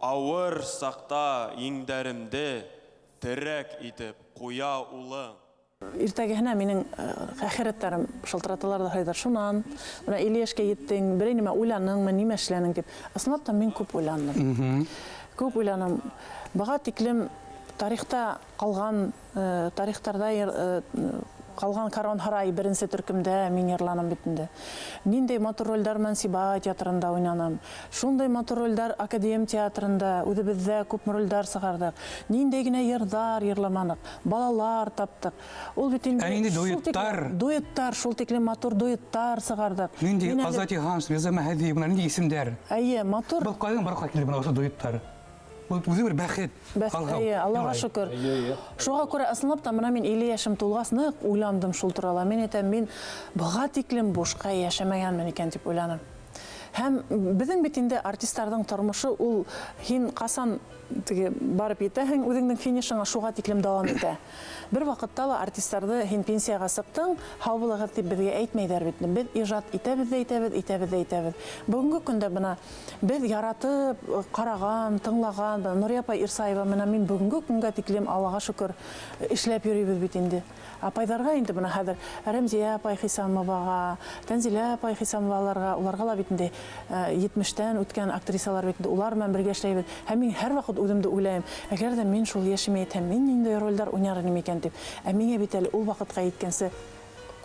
Ауыр саҡта еңдәремде терәк итеп ҡуя улың. Иртәгеһенә минең әхирәттәрем шылтыраталар да һайдар шунан. Менә Ильяшка еттең, берәй нимә уйланыңмы, нимә эшләнең дип. Ысынлап та мин күп уйландым. Күп уйланым. Быға тиклем тарихта ҡалған, тарихтарда қалған Карван һарай беренсе төркемдә мин йырланым бит инде. Ниндәй матур рольдәр мен Сибай театрында уйнанам. Шундай матур рольдәр Академ театрында, үҙебеҙҙә күп рольдәр сығардык. Ниндәй генә йырҙар йырламаныҡ, балалар таптык. Ул бит инде дуэттар, шул тиклем матур дуэттар сығардык. Ниндәй Азати Ханс, Резема Хәди, бына ниндәй исемдәр? Әйе, матур. Был ҡайҙан барҡа килде бына ошо дуэттар? Үҙе бер бәхет. Аллаға шөкөр. Шуға күрә ысынлап та мына мин 50 яшым тулғас ныҡ уйландым шул турала. Мин әйтәм, мин быға тиклем бушҡа йәшәмәгәнмен икән дип уйланым. Һәм безнең бит инде артистларның тормышы ул һин касан теге барып итәһең, үзеңнең финишыңа шуга тиклем дәвам итә. Бер вакытта ла артистларны һин пенсияга сыктың, һау булыгыз дип безгә әйтмәйләр бит. Без иҗат итәбез. Бүгенге көндә бына без яратып караган, тыңлаган, Нурия апа Ирсаева менә мин бүгенге көнгә тиклем Аллага шөкер эшләп йөрибез бит инде. Апайларга инде бына хәзер Рәмзия апай Хисамовага, Тәнзилә апай Хисамоваларга, уларга ла бит инде 70-тән үткән актрисалар бит инде, улар белән бергә эшләйбез. Һәм мин һәрвакыт үземдә уйлыйм, әгәр дә мин шул яшемә итәм, мин нинди рольләр уйнар идем икән дип. Ә миңа бит әле ул вакытка иткәнсе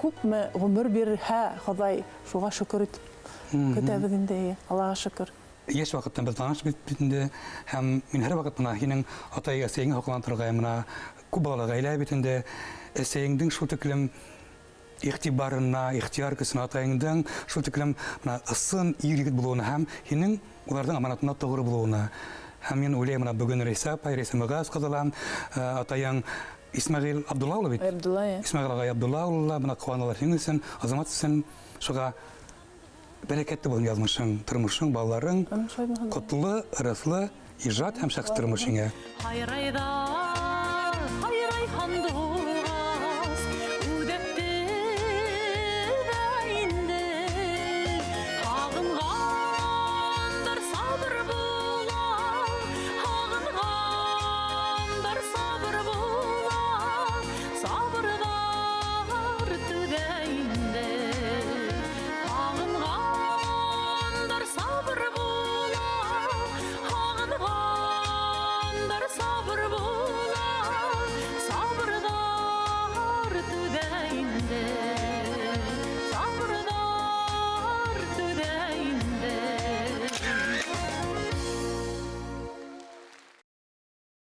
күпме гомер бирһә, Ходай шуга шөкер итеп көтәбез инде, Аллага шөкер. Яшь вакыттан без таныш бит инде, һәм мин һәр вакыт мына һинең атай әсәйең хакландырырга мына күп балалы гаилә бит инде. Әсәйеңнең шул тиклем игътибарына, ихтияр көсенә атайыңның шул тиклем мына ысын ир-егет булуына һәм һинең уларның аманатына тогры булуына. Һәм мин уйлыйм, мына бүгін Рәйсәмгә кызылам, атаяң Исмәгыйль Абдулла улы бит. Абдулла. Исмәгыйль агай Абдулла улы, мына куаналар һиң өчен, Азамат өчен шуга бәрәкәтле булсын язмышың, тормышың, балаларың, котлы, ырыслы, иҗат һәм шәхси тормышыңа.